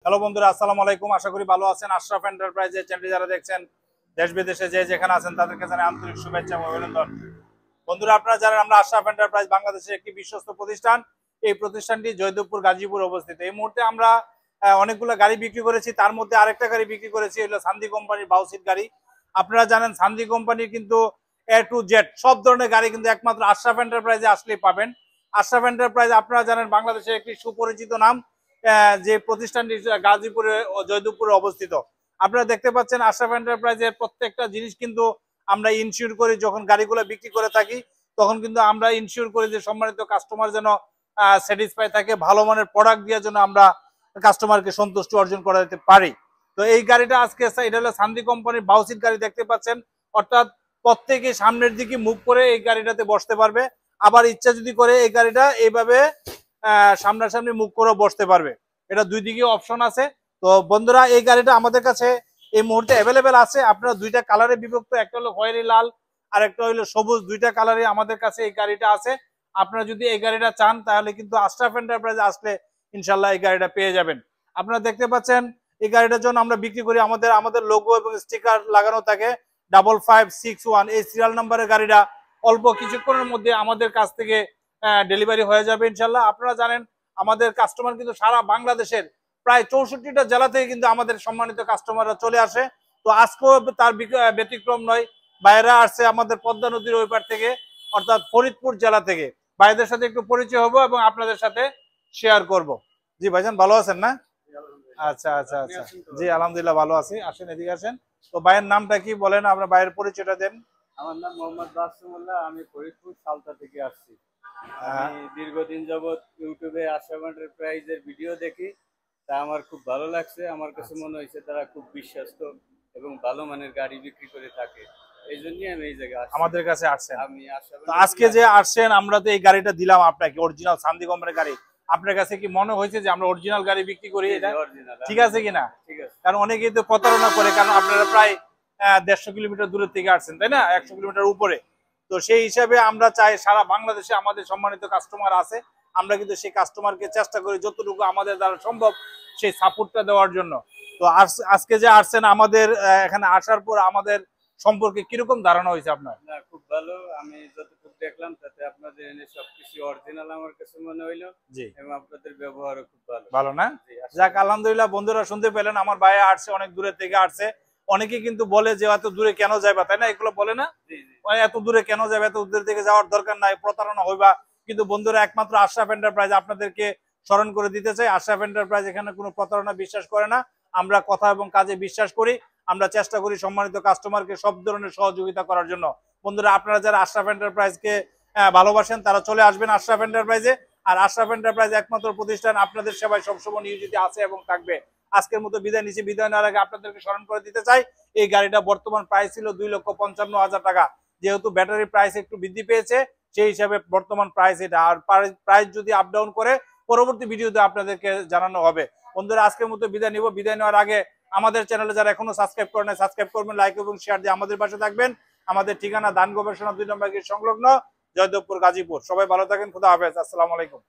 Hello বন্ধুরা, আসসালামু আলাইকুম। আশা করি ভালো আছেন। আশরাফ এন্টারপ্রাইজের চ্যানেলটি যারা দেখছেন দেশ বিদেশে যে যেখানে আছেন তাদেরকে জানাই আন্তরিক শুভেচ্ছা এবং অভিনন্দন। বন্ধুরা, আপনারা জানেন আমরা আশরাফ এন্টারপ্রাইজ বাংলাদেশের একটি বিশ্বস্ত প্রতিষ্ঠান। এই প্রতিষ্ঠানটি জয়দেবপুর গাজীপুর অবস্থিত। এই মুহূর্তে আমরা অনেকগুলো গাড়ি বিক্রি করেছি, তার মধ্যে আরেকটা গাড়ি বিক্রি করেছি, হলো সান্দি কোম্পানির বাউসিট গাড়ি। আপনারা জানেন সান্দি কোম্পানির কিন্তু A to Z সব ধরনের গাড়ি কিন্তু একমাত্র আশরাফ এন্টারপ্রাইজে আসলেই পাবেন। আশরাফ এন্টারপ্রাইজ আপনারা জানেন বাংলাদেশের একটি সুপরিচিত নাম, যে প্রতিষ্ঠানটি গাজীপুরে জয়দেবপুরে অবস্থিত। আপনারা দেখতে পাচ্ছেন আশরাফ এন্টারপ্রাইজের প্রত্যেকটা জিনিস কিন্তু আমরা ইনশিওর করি। যখন গাড়িগুলো বিক্রি করে থাকি তখন কিন্তু আমরা ইনশিওর করি যে সম্মানিত কাস্টমার যেন স্যাটিসফাই থাকে, ভালো মানের প্রোডাক্ট দেওয়ার জন্য আমরা কাস্টমারকে সন্তুষ্টি অর্জন করা যেতে পারি। তো এই গাড়িটা আজকে এটা হলো সান্দি কোম্পানির বাউসিট গাড়ি দেখতে পাচ্ছেন, অর্থাৎ প্রত্যেকে সামনের দিকে মুভ করে এই গাড়িটাতে বসতে পারবে। আবার ইচ্ছা যদি করে এই গাড়িটা এইভাবে সামনাসামনি মুখ করে বসতে পারবে। এটা দুই দিকে অপশন আছে। তো বন্ধুরা, এই গাড়িটা আমাদের কাছে এই মুহূর্তে অ্যাভেলেবেল আছে। আপনারা দুইটা কালারে বিভক্ত, একটা হলো খয়েরি লাল আর একটা হলো সবুজ। দুইটা কালারে আমাদের কাছে এই গাড়িটা আছে। আপনারা যদি এই গাড়িটা চান তাহলে কিন্তু আশরাফ এন্টারপ্রাইজ আসলে ইনশাল্লাহ এই গাড়িটা পেয়ে যাবেন। আপনারা দেখতে পাচ্ছেন এই গাড়িটার জন্য আমরা বিক্রি করি, আমাদের লোগো এবং স্টিকার লাগানো থাকে 5561। এই সিরিয়াল নাম্বারের গাড়িটা অল্প কিছুক্ষণের মধ্যে আমাদের কাছ থেকে ডেলিভারি হয়ে যাবে ইনশাল্লাহ। আপনারা জানেন আমাদের কাস্টমার কিন্তু সারা বাংলাদেশের প্রায় 64টা জেলা থেকে কিন্তু আমাদের সম্মানিত কাস্টমাররা চলে আসে। তো আজকেও তার ব্যতিক্রম নয়। বাইরে আসছে আমাদের পদ্মা নদীর ওই পার থেকে, অর্থাৎ ফরিদপুর জেলা থেকে। ভাইদের সাথে একটু পরিচয় হবো এবং আপনাদের সাথে শেয়ার করব। জি ভাইজান, ভালো আছেন না? আচ্ছা আচ্ছা আচ্ছা, জি আলহামদুলিল্লাহ ভালো আছি। আসেন, এদিকে আসেন। তো ভাইয়ের নামটা কি বলেন, আমরা ভাইয়ের পরিচয়টা দেন। আমার নাম মোহাম্মদ বাসুমুল্লাহ, আমি ফরিদপুর সালতা থেকে আসছি। আমি দীর্ঘদিন যাবৎ ইউটিউবে আশরাফ এন্টারপ্রাইজের ভিডিও দেখি, তা আমার খুব ভালো লাগছে। আমার কাছে মনে হয়েছে তারা খুব বিশ্বস্ত এবং ভালো মানের গাড়ি বিক্রি করে থাকে। এই জন্যই আমি এই জায়গায় আমাদের কাছে আসছেন। আমি আজকে যে আসছেন, আমরা তো এই গাড়িটা দিলাম আপনাকে, অরিজিনাল সান্দি কোম্পানির গাড়ি। আপনার কাছে কি মনে হয়েছে যে আমরা অরিজিনাল গাড়ি বিক্রি করি? এটা ঠিক আছে কিনা? কারণ অনেকেই তো প্রতারণা করে, কারণ আপনারা প্রায় 150 কিলোমিটার দূরের থেকে আসছেন, তাই না? 100 কিলোমিটার উপরে। তো সেই হিসাবে আমরা চাই সারা বাংলাদেশে আমাদের সম্মানিত কাস্টমার আছে, আমরা কিন্তু সেই কাস্টমারকে চেষ্টা করি যতটুকু আমাদের দ্বারা সম্ভব সেই সাপোর্টটা দেওয়ার জন্য। তো আজকে যে আসছেন আমাদের এখানে আসার পর আমাদের সম্পর্কে কিরকম ধারণা হয়েছে আপনার? খুব ভালো। আমি যতটুকু দেখলাম তাতে আপনাদের এনে সবকিছু অরিজিনাল আমার কাছে মনে হইলো। জি, এবং আপনাদের ব্যবহারও খুব ভালো। ভালো না? যাক আলহামদুলিল্লাহ। বন্ধুরা শুনতে পেলেন, আমার ভাই আসছে, অনেক দূরের থেকে আসছে। অনেকে কিন্তু বলে যে এত দূরে কেন যাইবা, তাই না? এগুলো বলে না, এত দূরে কেন যাবে, এত দূর থেকে যাওয়ার দরকার নাই, প্রতারণা হইবা। কিন্তু বন্ধুরা, একমাত্র আশরাফ এন্টারপ্রাইজ আপনাদেরকে স্মরণ করে দিতে চাই, আশরাফ এন্টারপ্রাইজ এখানে কোনো প্রতারণা বিশ্বাস করে না। আমরা কথা এবং কাজে বিশ্বাস করি। আমরা চেষ্টা করি সম্মানিত কাস্টমারকে সব ধরনের সহযোগিতা করার জন্য। বন্ধুরা, আপনারা যারা আশরাফ এন্টারপ্রাইজকে ভালোবাসেন তারা চলে আসবেন আশরাফ এন্টারপ্রাইজে। আর আশরাফ এন্টারপ্রাইজ একমাত্র প্রতিষ্ঠান আপনাদের সেবায় সবসময় নিয়োজিত আছে এবং থাকবে। আজকের মতো বিদায় নিচ্ছি। বিদায় নেওয়ার আগে আপনাদেরকে স্মরণ করে দিতে চাই, এই গাড়িটা বর্তমান প্রাইস ছিল 2,55,000 টাকা। যেহেতু ব্যাটারি প্রাইস একটু বৃদ্ধি পেয়েছে, সেই হিসাবে বর্তমান প্রাইস এটা। আর প্রাইস যদি আপ ডাউন করে পরবর্তী ভিডিওতে আপনাদেরকে জানানো হবে। বন্ধুরা, আজকের মতো বিদায় নিব। বিদায় নেওয়ার আগে আমাদের চ্যানেলে যারা এখনো সাবস্ক্রাইব করেন সাবস্ক্রাইব করবেন, লাইক এবং শেয়ার দিয়ে আমাদের পাশে থাকবেন। আমাদের ঠিকানা দান গবেষণা 2 নম্বর গেট সংলগ্ন, জয়দেবপুর, গাজীপুর। সবাই ভালো থাকেন। খুদা হাফেজ। আসসালামু আলাইকুম।